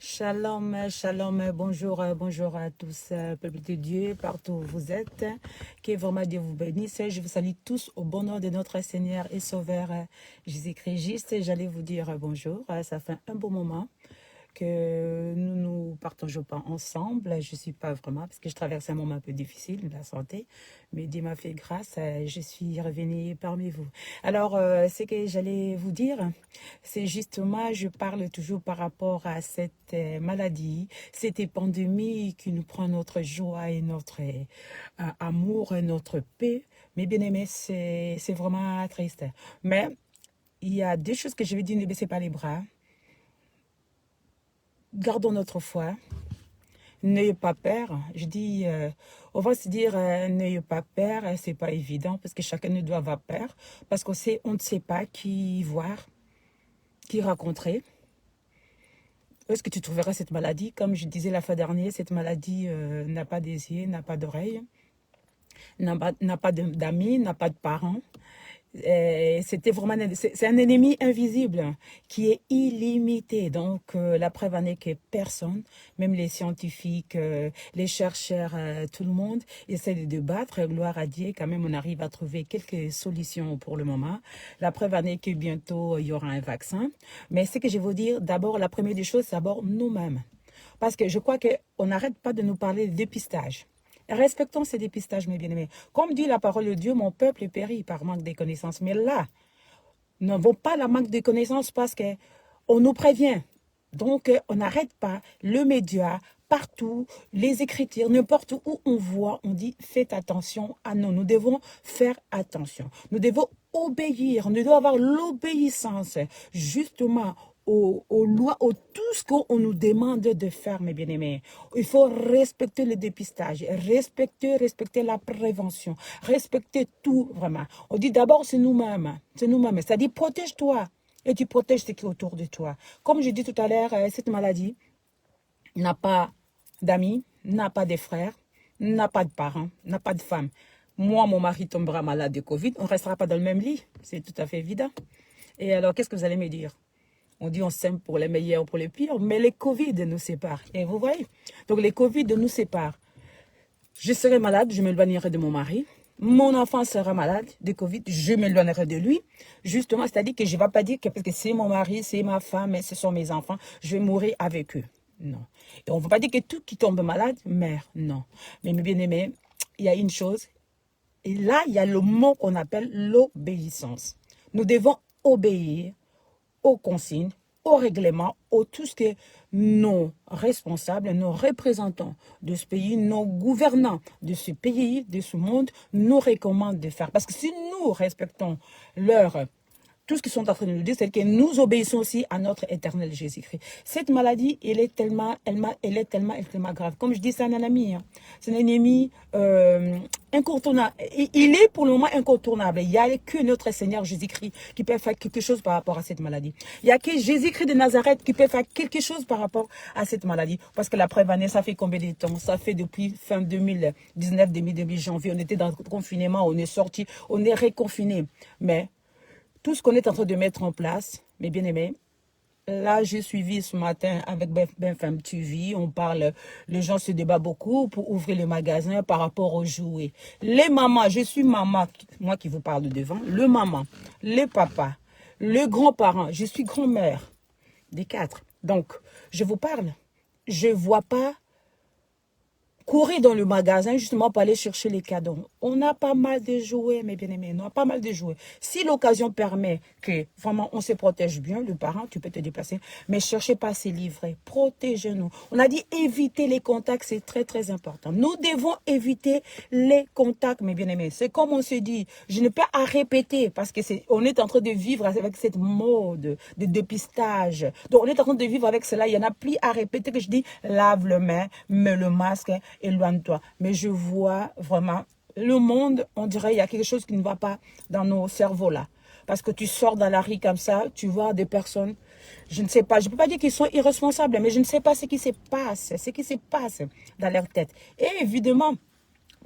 Shalom, shalom, bonjour, bonjour à tous, peuple de Dieu, partout où vous êtes. Que vraiment Dieu vous bénisse. Je vous salue tous au bon nom de notre Seigneur et Sauveur Jésus-Christ. J'allais vous dire bonjour. Ça fait un bon moment que nous ne partageons pas ensemble. Je ne suis pas vraiment, parce que je traverse un moment un peu difficile de la santé, mais Dieu m'a fait grâce, je suis revenue parmi vous. Alors, ce que j'allais vous dire, c'est justement, je parle toujours par rapport à cette maladie, cette pandémie qui nous prend notre joie et notre amour, notre paix. Mais bien aimé, c'est vraiment triste. Mais il y a deux choses que je vais dire, ne baissez pas les bras. Gardons notre foi. N'ayez pas peur. Je dis, on va se dire, n'ayez pas peur. C'est pas évident parce que chacun ne doit avoir peur. Parce on ne sait pas qui voir, qui rencontrer. Est-ce que tu trouveras cette maladie? Comme je disais la fois dernière, cette maladie n'a pas des yeux, n'a pas d'oreilles, n'a pas d'amis, n'a pas de parents. C'était vraiment c'est un ennemi invisible qui est illimité. Donc la preuve en est que personne, même les scientifiques, les chercheurs, tout le monde essaie de débattre. Gloire à Dieu, quand même on arrive à trouver quelques solutions pour le moment. La preuve en est que bientôt il y aura un vaccin. Mais ce que je veux dire, d'abord la première des choses, c'est d'abord nous-mêmes. Parce que je crois qu'on n'arrête pas de nous parler de dépistage. Respectons ces dépistages, mes bien-aimés. Comme dit la parole de Dieu, mon peuple périt par manque de connaissances. Mais là, ne vaut pas la manque de connaissances parce qu'on nous prévient. Donc, on n'arrête pas le média, partout, les écritures, n'importe où on voit, on dit faites attention à nous. Nous devons faire attention. Nous devons obéir. Nous devons avoir l'obéissance justement aux lois, tout ce qu'on nous demande de faire, mes bien-aimés. Il faut respecter le dépistage, respecter la prévention, respecter tout, vraiment. On dit d'abord, c'est nous-mêmes. C'est nous-mêmes. C'est-à-dire, protège-toi et tu protèges ce qui est autour de toi. Comme je dis tout à l'heure, cette maladie n'a pas d'amis, n'a pas de frères, n'a pas de parents, n'a pas de femme. Moi, mon mari tombera malade de Covid, on ne restera pas dans le même lit. C'est tout à fait évident. Et alors, qu'est-ce que vous allez me dire? On dit on s'aime pour les meilleurs, pour les pires, mais les Covid nous séparent. Et vous voyez? Donc les Covid nous séparent. Je serai malade, je m'éloignerai de mon mari. Mon enfant sera malade de Covid, je m'éloignerai de lui. Justement, c'est-à-dire que je ne vais pas dire que parce que c'est mon mari, c'est ma femme, et ce sont mes enfants, je vais mourir avec eux. Non. Et on ne va pas dire que tout qui tombe malade meurt. Non. Mais mes bien-aimés, il y a une chose. Et là, il y a le mot qu'on appelle l'obéissance. Nous devons obéir aux consignes, aux règlements, au tout ce que nos responsables, nos représentants de ce pays, nos gouvernants de ce pays, de ce monde, nous recommandent de faire. Parce que si nous respectons tout ce qu'ils sont en train de nous dire, c'est que nous obéissons aussi à notre éternel Jésus-Christ. Cette maladie, elle est tellement grave. Comme je dis, c'est un ennemi. Hein. C'est un ennemi incontournable. Il est pour le moment incontournable. Il n'y a que notre Seigneur Jésus-Christ qui peut faire quelque chose par rapport à cette maladie. Il n'y a que Jésus-Christ de Nazareth qui peut faire quelque chose par rapport à cette maladie. Parce que la preuve année, ça fait combien de temps? Ça fait depuis fin 2019, début janvier. On était dans le confinement, on est sorti, on est réconfiné. Mais tout ce qu'on est en train de mettre en place, mes bien-aimés, là, j'ai suivi ce matin avec BFM TV, on parle, les gens se débattent beaucoup pour ouvrir le magasin par rapport aux jouets. Les mamans, je suis maman, moi qui vous parle de devant, le maman, les papas, les grands-parents, je suis grand-mère des 4. Donc, je vous parle, je ne vois pas courir dans le magasin justement pour aller chercher les cadeaux. On a pas mal de jouets, mes bien-aimés. On a pas mal de jouets. Si l'occasion permet que vraiment on se protège bien, le parent, tu peux te déplacer, mais cherchez pas à se livrer. Protégez-nous. On a dit éviter les contacts, c'est très très important. Nous devons éviter les contacts, mes bien-aimés. C'est comme on se dit, je n'ai pas à répéter parce que on est en train de vivre avec cette mode de dépistage. Donc on est en train de vivre avec cela. Il n'y en a plus à répéter que je dis lave le main, mets le masque, éloigne-toi. Mais je vois vraiment le monde, on dirait il y a quelque chose qui ne va pas dans nos cerveaux là. Parce que tu sors dans la rue comme ça, tu vois des personnes, je ne sais pas, je ne peux pas dire qu'ils sont irresponsables, mais je ne sais pas ce qui se passe dans leur tête. Et évidemment,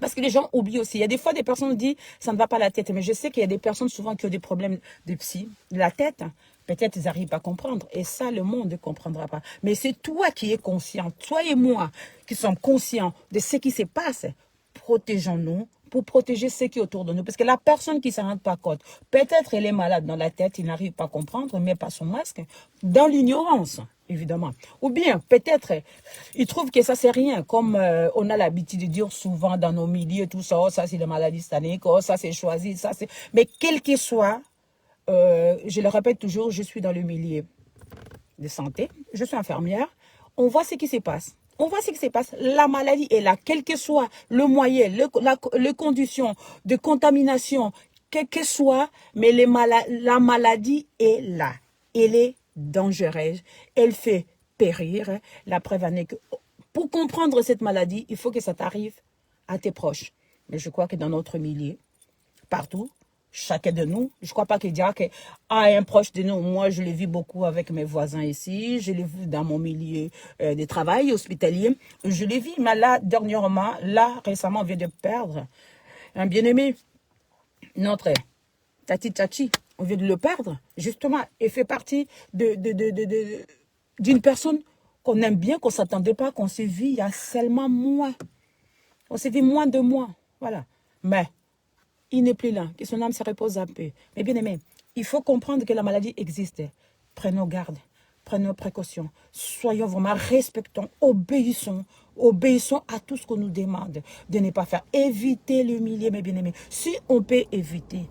parce que les gens oublient aussi. Il y a des fois des personnes qui disent ça ne va pas la tête. Mais je sais qu'il y a des personnes souvent qui ont des problèmes de psy, de la tête. Peut-être ils n'arrivent pas à comprendre. Et ça, le monde ne comprendra pas. Mais c'est toi qui es conscient, toi et moi, qui sommes conscients de ce qui se passe. Protégeons-nous pour protéger ceux qui sont autour de nous. Parce que la personne qui ne s'en rend pas compte, peut-être elle est malade dans la tête, il n'arrive pas à comprendre, il ne met pas son masque, dans l'ignorance, évidemment. Ou bien, peut-être, il trouve que ça, c'est rien, comme on a l'habitude de dire souvent dans nos milieux, tout ça, oh, ça c'est la maladie satanique, oh, ça c'est choisi, ça c'est... Mais quel qu'il soit, je le répète toujours, je suis dans le milieu de santé, je suis infirmière, on voit ce qui se passe. On voit ce qui se passe. La maladie est là, quel que soit le moyen, les conditions de contamination, quel que soit, mais la maladie est là. Elle est dangereuse. Elle fait périr. La preuve en est que pour comprendre cette maladie, il faut que ça t'arrive à tes proches. Mais je crois que dans notre milieu, partout, chacun de nous, je ne crois pas qu'il dira que un proche de nous, moi je l'ai vu beaucoup avec mes voisins ici, je l'ai vu dans mon milieu de travail hospitalier, je l'ai vu, mais là, dernièrement, là, récemment, on vient de perdre un bien-aimé, notre Tati Tachi, on vient de le perdre, justement, et fait partie d'une personne qu'on aime bien, qu'on ne s'attendait pas, qu'on s'est vu il y a seulement moins. On s'est vu moins de mois, voilà. Mais il n'est plus là, que son âme se repose un peu. Mais bien aimé, il faut comprendre que la maladie existe. Prenons garde, prenons précautions, soyons vraiment respectants, obéissons à tout ce qu'on nous demande de ne pas faire. Évitez le milieu, mes bien-aimés. Si on peut éviter,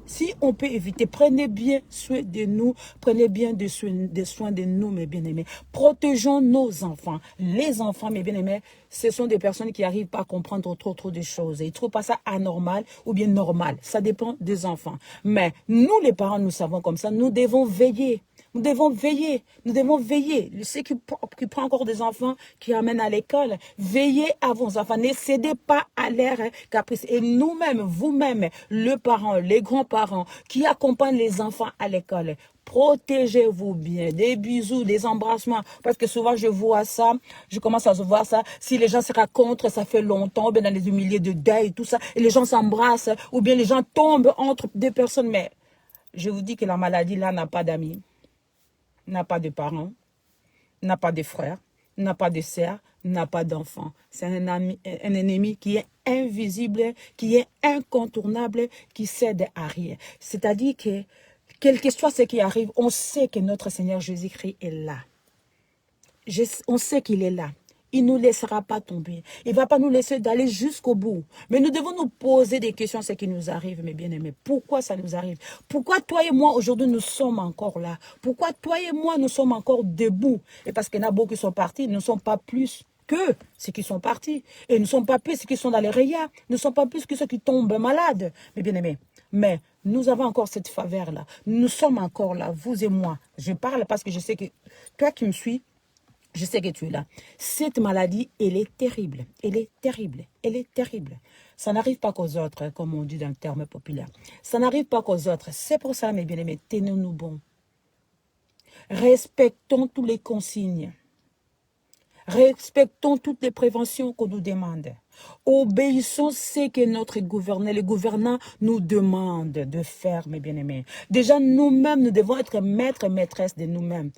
prenez bien soin de nous, prenez bien des soins de nous, mes bien-aimés. Protégeons nos enfants. Les enfants, mes bien-aimés, ce sont des personnes qui n'arrivent pas à comprendre trop de choses. Ils ne trouvent pas ça anormal ou bien normal. Ça dépend des enfants. Mais nous, les parents, nous savons comme ça, nous devons veiller. Nous devons veiller. Ceux qui prennent encore des enfants, qui amènent à l'école, veillez à vos enfants. Ne cédez pas à l'air caprice. Et nous-mêmes, vous-même, les parents, les grands-parents, qui accompagnent les enfants à l'école, protégez-vous bien. Des bisous, des embrassements. Parce que souvent, je vois ça, je commence à voir ça. Si les gens se racontent, ça fait longtemps, bien dans les milieux de deuil, tout ça, et les gens s'embrassent, ou bien les gens tombent entre deux personnes. Mais je vous dis que la maladie, là, n'a pas d'amis, n'a pas de parents, n'a pas de frères, n'a pas de sœurs, n'a pas d'enfants. C'est un ennemi qui est invisible, qui est incontournable, qui cède à rien. C'est-à-dire que, quel que soit ce qui arrive, on sait que notre Seigneur Jésus-Christ est là. On sait qu'il est là. Il ne nous laissera pas tomber. Il ne va pas nous laisser d'aller jusqu'au bout. Mais nous devons nous poser des questions, ce qui nous arrive, mes bien-aimés. Pourquoi ça nous arrive? Pourquoi toi et moi, aujourd'hui, nous sommes encore là? Pourquoi toi et moi, nous sommes encore debout? Et parce qu'il y en a beaucoup qui sont partis, nous ne sommes pas plus que ceux qui sont partis. Et nous ne sommes pas plus ceux qui sont dans les rayas. Nous ne sommes pas plus que ceux qui tombent malades, mes bien-aimés. Mais nous avons encore cette faveur-là. Nous sommes encore là, vous et moi. Je parle parce que je sais que toi qui me suis, je sais que tu es là. Cette maladie, elle est terrible. Elle est terrible. Elle est terrible. Ça n'arrive pas qu'aux autres, comme on dit dans le terme populaire. Ça n'arrive pas qu'aux autres. C'est pour ça, mes bien-aimés, tenons-nous bons. Respectons toutes les consignes. Respectons toutes les préventions qu'on nous demande. Obéissons ce que notre gouverneur, les gouvernants nous demandent de faire, mes bien-aimés. Déjà, nous-mêmes, nous devons être maîtres et maîtresses de nous-mêmes.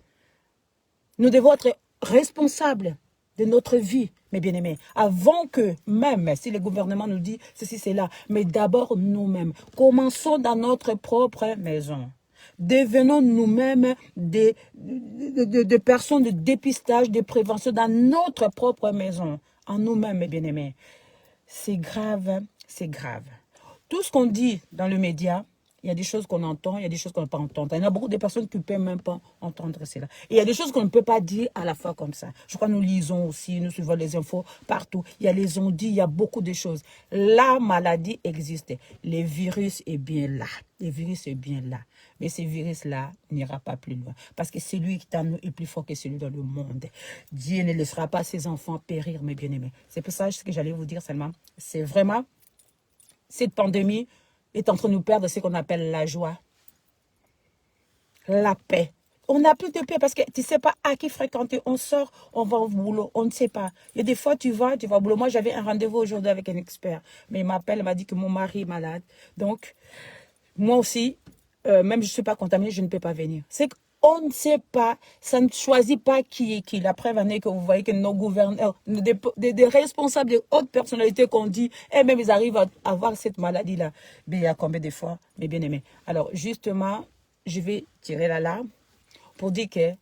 Nous devons être responsables de notre vie, mes bien-aimés, avant que, même si le gouvernement nous dit ceci, c'est là, mais d'abord nous-mêmes. Commençons dans notre propre maison. Devenons nous-mêmes des personnes de dépistage, de prévention dans notre propre maison, en nous-mêmes, mes bien-aimés. C'est grave, c'est grave. Tout ce qu'on dit dans le média, il y a des choses qu'on entend, il y a des choses qu'on ne peut pas entendre. Il y a beaucoup de personnes qui ne peuvent même pas entendre cela. Et il y a des choses qu'on ne peut pas dire à la fois comme ça. Je crois que nous lisons aussi, nous suivons les infos partout. Il y a les on-dit, il y a beaucoup de choses. La maladie existe. Le virus est bien là. Le virus est bien là. Mais ce virus-là n'ira pas plus loin. Parce que celui qui est en nous est plus fort que celui dans le monde. Dieu ne laissera pas ses enfants périr, mes bien-aimés. C'est pour ça que j'allais vous dire seulement. C'est vraiment cette pandémie est en train de nous perdre ce qu'on appelle la joie, la paix. On n'a plus de paix parce que tu ne sais pas à qui fréquenter. On sort, on va au boulot, on ne sait pas. Il y a des fois, tu vas au boulot. Moi, j'avais un rendez-vous aujourd'hui avec un expert. Mais il m'appelle, il m'a dit que mon mari est malade. Donc, moi aussi, même si je ne suis pas contaminée, je ne peux pas venir. C'est On ne sait pas, ça ne choisit pas qui est qui. La preuve en est que vous voyez que nos gouverneurs, des responsables, des hautes personnalités qu'on dit, et même ils arrivent à avoir cette maladie-là. Mais il y a combien de fois, mes bien-aimés? Alors, justement, je vais tirer la larme pour dire que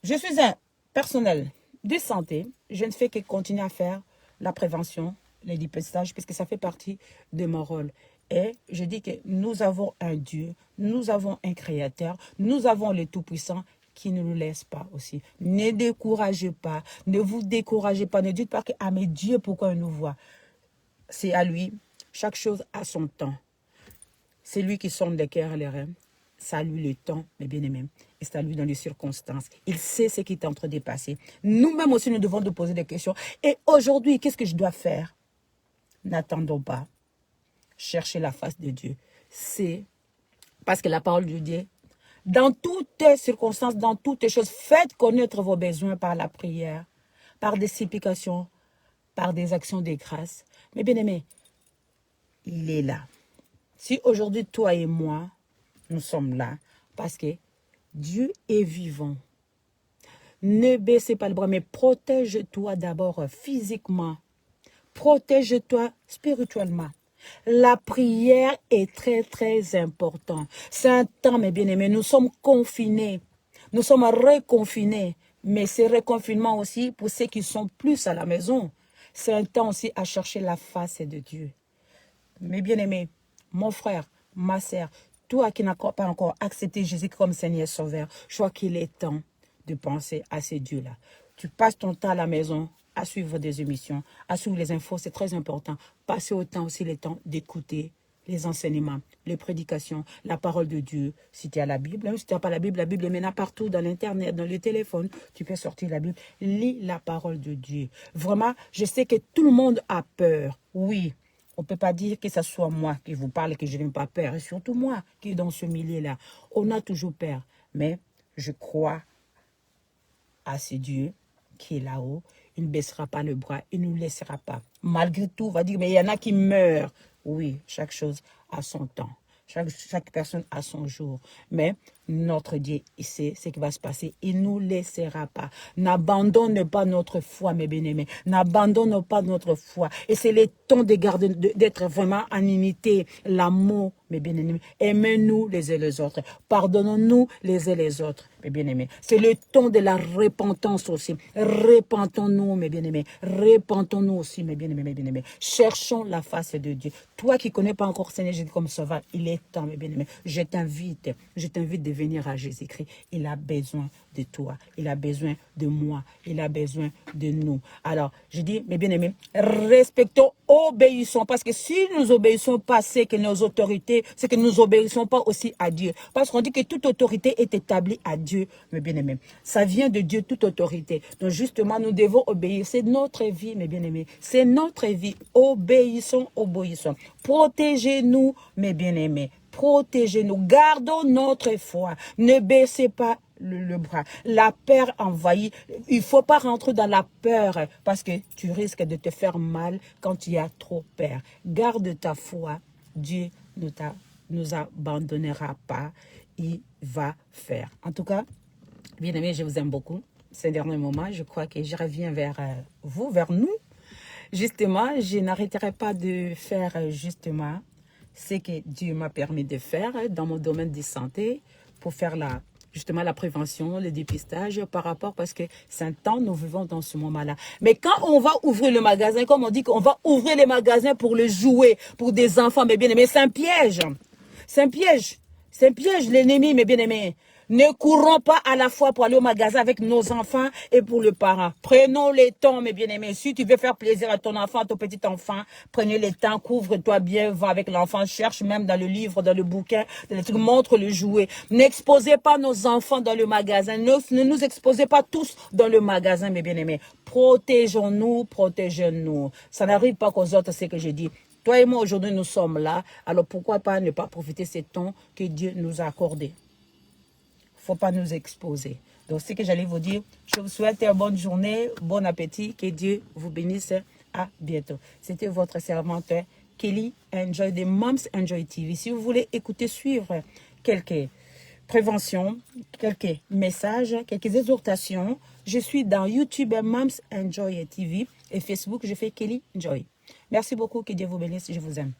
je suis un personnel de santé. Je ne fais que continuer à faire la prévention, les dépistages, puisque ça fait partie de mon rôle. Et je dis que nous avons un Dieu, nous avons un Créateur, nous avons le Tout-Puissant qui ne nous laisse pas aussi. Ne découragez pas, ne vous découragez pas, ne dites pas que « Ah mais Dieu, pourquoi il nous voit ?» C'est à lui, chaque chose a son temps. C'est lui qui sonde les cœurs et les reins. C'est à lui le temps, mes bien-aimés. Et c'est à lui dans les circonstances. Il sait ce qui est en train de passer. Nous-mêmes aussi, nous devons nous poser des questions. Et aujourd'hui, qu'est-ce que je dois faire? N'attendons pas. Chercher la face de Dieu. C'est parce que la parole de Dieu, dans toutes les circonstances, dans toutes les choses, faites connaître vos besoins par la prière, par des supplications, par des actions de grâce. Mais bien aimé, il est là. Si aujourd'hui, toi et moi, nous sommes là, parce que Dieu est vivant. Ne baissez pas le bras, mais protège-toi d'abord physiquement. Protège-toi spirituellement. La prière est très, très importante. C'est un temps, mes bien-aimés, nous sommes confinés. Nous sommes reconfinés. Mais c'est reconfinement aussi pour ceux qui sont plus à la maison. C'est un temps aussi à chercher la face de Dieu. Mes bien-aimés, mon frère, ma sœur, toi qui n'as pas encore accepté Jésus comme Seigneur Sauveur, je crois qu'il est temps de penser à ces dieux-là. Tu passes ton temps à la maison à suivre des émissions, à suivre les infos, c'est très important. Passez autant aussi le temps d'écouter les enseignements, les prédications, la parole de Dieu. Si tu as la Bible, si tu n'as pas la Bible est maintenant partout dans l'Internet, dans le téléphone, tu peux sortir la Bible. Lis la parole de Dieu. Vraiment, je sais que tout le monde a peur. Oui, on ne peut pas dire que ce soit moi qui vous parle et que je n'ai pas peur. Et surtout moi qui est dans ce milieu-là. On a toujours peur. Mais je crois à ce Dieu qui est là-haut. Il ne baissera pas le bras. Il ne nous laissera pas. Malgré tout, on va dire, mais il y en a qui meurent. Oui, chaque chose a son temps. Chaque personne a son jour. Mais notre Dieu, il sait ce qui va se passer. Il ne nous laissera pas. N'abandonne pas notre foi, mes bien-aimés. N'abandonne pas notre foi. Et c'est le temps de garder, d'être vraiment en unité. L'amour, mes bien-aimés. Aimez-nous les uns les autres. Pardonnons-nous les uns les autres, mes bien-aimés. C'est le temps de la repentance aussi. Repentons-nous, mes bien-aimés. Repentons-nous aussi, mes bien-aimés, mes bien-aimés. Cherchons la face de Dieu. Toi qui ne connais pas encore Seigneur Jésus comme sauveur, il est temps, mes bien-aimés. Je t'invite de venir à Jésus-Christ. Il a besoin de toi. Il a besoin de moi. Il a besoin de nous. Alors, je dis, mes bien-aimés, respectons, obéissons. Parce que si nous obéissons pas, c'est que nos autorités, c'est que nous obéissons pas aussi à Dieu. Parce qu'on dit que toute autorité est établie à Dieu, mes bien-aimés. Ça vient de Dieu, toute autorité. Donc, justement, nous devons obéir. C'est notre vie, mes bien-aimés. C'est notre vie. Obéissons, obéissons. Protégez-nous, mes bien-aimés. Protégez-nous, gardons notre foi, ne baissez pas le bras. La peur envahit, il ne faut pas rentrer dans la peur parce que tu risques de te faire mal quand tu as trop peur. Garde ta foi, Dieu ne nous abandonnera pas, il va faire. En tout cas, bien aimé, je vous aime beaucoup. Ces derniers moments, je crois que je reviens vers vous, vers nous. Justement, je n'arrêterai pas de faire justement ce que Dieu m'a permis de faire dans mon domaine de santé pour faire justement la prévention, le dépistage par rapport, parce que c'est un temps, nous vivons dans ce moment-là. Mais quand on va ouvrir le magasin, comme on dit qu'on va ouvrir les magasins pour le jouer, pour des enfants, mais bien aimés, c'est un piège. C'est un piège. C'est un piège, l'ennemi, mes bien-aimés. Ne courons pas à la fois pour aller au magasin avec nos enfants et pour le parent. Prenons le temps, mes bien-aimés. Si tu veux faire plaisir à ton enfant, à ton petit enfant, prenez le temps, couvre-toi bien, va avec l'enfant, cherche même dans le livre, dans le bouquin, dans les trucs, montre le jouet. N'exposez pas nos enfants dans le magasin. Ne nous exposez pas tous dans le magasin, mes bien-aimés. Protégeons-nous, protégeons-nous. Ça n'arrive pas qu'aux autres, c'est ce que je dis. Toi et moi, aujourd'hui, nous sommes là. Alors, pourquoi pas ne pas profiter de ce temps que Dieu nous a accordé? Il ne faut pas nous exposer. Donc, ce que j'allais vous dire, je vous souhaite une bonne journée, bon appétit, que Dieu vous bénisse. À bientôt. C'était votre servante Kelly Enjoy de Moms Enjoy TV. Si vous voulez écouter, suivre quelques prévention, quelques messages, quelques exhortations. Je suis dans YouTube Moms Enjoy TV et Facebook, je fais Kelly Joy. Merci beaucoup, que Dieu vous bénisse, je vous aime.